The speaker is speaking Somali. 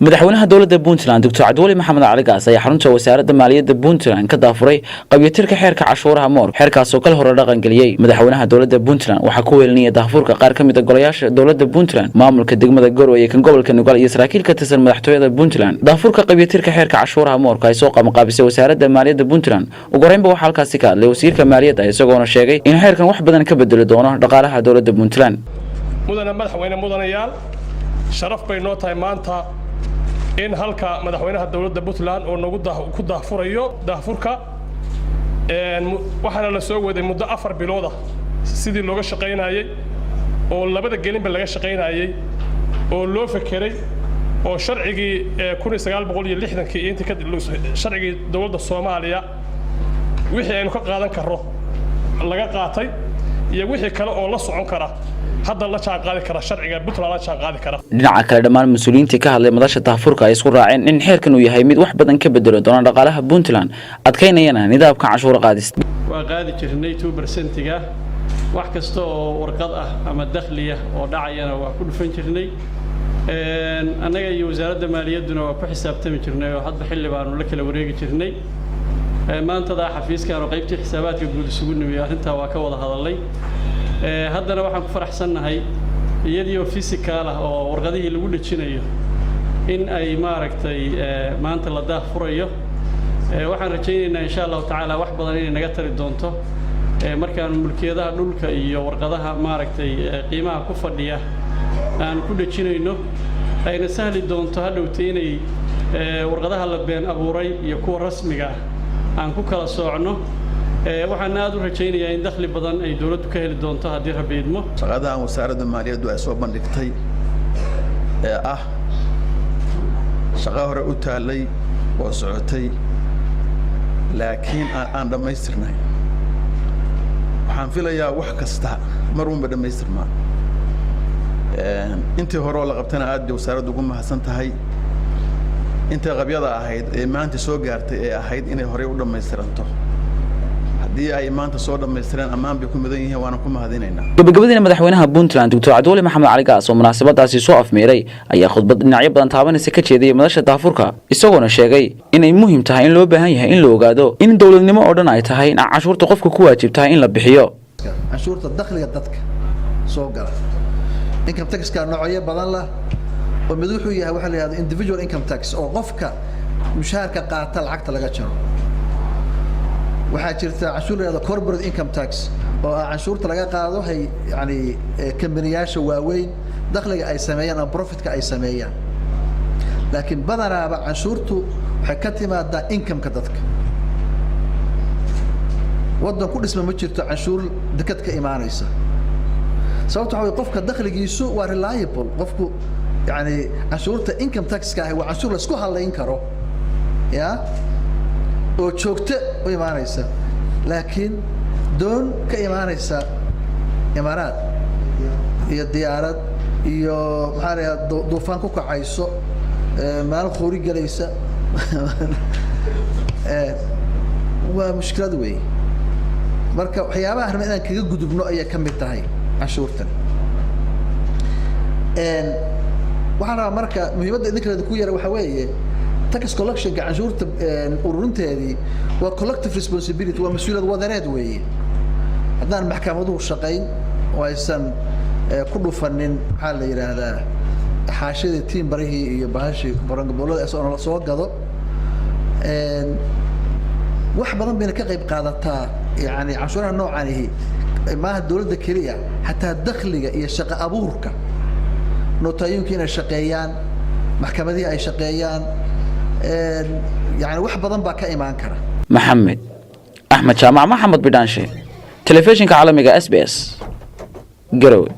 madaxweynaha dowladda Puntland Dr. Cabdiweli Maxamed Cali Gaas ayaa xarunta wasaaradda maaliyadda Puntland ka daafuray qabyaatirka xeerka cashuuraha moor xeerkaas oo kala hor dhaqan galiyay madaxweynaha dowladda Puntland waxa ku weelinaya daafurka qaar ka mid ah golayaasha dowladda Puntland maamulka degmada Garowe ee kan gobolka Nugaal iyo saraakiil ka tirsan madaxtooyada Puntland daafurka qabyaatirka xeerka cashuuraha moorka ay soo qabanqaabisay wasaaradda maaliyadda Puntland ugu horeynba waxa halkaas ka hadlay wasiirka maaliyadda isagoona sheegay in xeerkan wax badan ka bedeli doono dhaqaalaha dowladda Puntland madaxweyne mudanayaal sharaf bay noo tahay maanta in halka madaxweynaha dowladda Puntland oo nagu ku daafurayo daafurka waxaana la soo waday muddo 4 bilood ah sidii looga shaqeynayay oo labada gelinba laga shaqeynayay oo loo fakiray oo sharcigii 1960kii intii ka sharcigii dowladda Soomaaliya wixii aynu ka qaadan karro laga qaatay iyo wixii kale oo la socon kara hadda la jaan qaadi kara sharciga Puntland la jaan qaadi kara dhinaca kale dhammaan mas'uuliyiinta ka hadlay madasha daafurka ay isku raaceen in xeerkan uu yahay mid wax badan ka bedeli doona dhaqaalaha Puntland adkeynayana nidaamka cashuur qaadista waa qaadi jirnay 2%-ga wax kasta oo warqad ah ama dakhliga oo dhacayana waa ku dhufan jirnay anaga iyo wasaaradda maaliyaduna waa ku xisaabtami jirnay oo hadba xilli baanu la kala wareegi jirnay maanta xafiiska oo qaybtii xisaabaadka guud isugu nimay arrinta waa ka wada hadalay haddana waxaan ku faraxsanahay iyadoo physical ah oo warqadihii lagu dhajinayo in ay maaragtay maanta la daafurayo waxaan rajaynaynaa insha Allah taala wax badan inay naga tari doonto markaan mulkiyadaha dhulka iyo warqadaha maaragtay qiimaha ku fadhiya aan ku dhajinayno ayna sahli doonto hadhowtay inay warqadaha la been abuuray iyo kuwa rasmiga ah aan ku kala soocno waxaan aad u rajaynayaa in dakhli badan ay dawladdu ka heli doonto haddii Rabbi idmo shaqada wasaaradda maaliyaddu ay soo bandhigtay shaqo hore u taalay oo socotay laakiin aan dhamaystirnay waxaan filayaa wax kasta mar walba dhamaystirmaa intii hore oo la qabtana aad wasaaraddu ugu mahadsan tahay inta qabyada ahayd ee maanta soo gaartay ee ahayd inay hore u dhamaystiranto haddii ay maanta soo dhamaystireen ammaan bay ku mudan yihiin waana ku mahadinaynaa gabagabadina madaxweynaha Puntland Dr. Cabdiweli Maxamed Cali Gaas oo munaasabadaasi soo afmeeray ayaa khudbad dhinacyo badan taabanaysa ka jeediyay madasha daafurka isagoona sheegay in ay muhiim tahay in loo baahan yahay in la ogaado in dawladnimo oo dhan ay tahay in cashuurta qofka ku waajib tahay in la bixiyo cashuurta dakhliga dadka soo gala income tax ka noocyo badan la oo mid wuxuu yahay waxa la yiraahdo individual income tax oo qofka mushaharka qaata lacagta laga jaro waxaa jirta cashuurta corporate income tax oo cashuurta laga qaado hay yani kambaniyasha waaweyn dakhliga ay sameeyaan ama profitka ay sameeyaan laakiin badanaaba cashuurtu waxay ka timaadaa income ka dadka wadan ku dhisma ma jirto cashuur dekad ka imaanaysa sababtoo ah qofka dakhligiisu waa reliable qofku yani cashuurta income tax ka waa cashuur la isku haleyn karo ya oo joogto u imaanaysa laakiin doon ka imaanaysa imaaraad iyo diyaarad iyo maxaa la yiraahdaa duufaan ku kacayso meel khoori galaysa waa mushkilad weey marka waxyaabaha arrin inaan kaga gudubno ayaa ka mid tahay cashuurtan waxaan rabaa marka muhiimadda idinka ku yara waxa weeye tax collection ka cashuurta ururinteedii waa collective responsibility waa mas'uuliyad wadareed weeye haddaan maxkamaduhu shaqayn oo aysan ku dhufanin maxaa la yiraahdaa xaashida team barihii iyo bahashii barangaboolada ay soo gado wax badan bayna ka qayb qaadataa yani cashuuraha noocaanihi maaha dawladda keliya xataa dakhliga iyo shaqo abuurka nootayinka inay shaqeeyaan maxkamadihii ay shaqeeyaan يعني واحد بدن بقى كإيمان كره أحمد شامع محمد بدانشي تلفزيون كعالمي SBS Garowe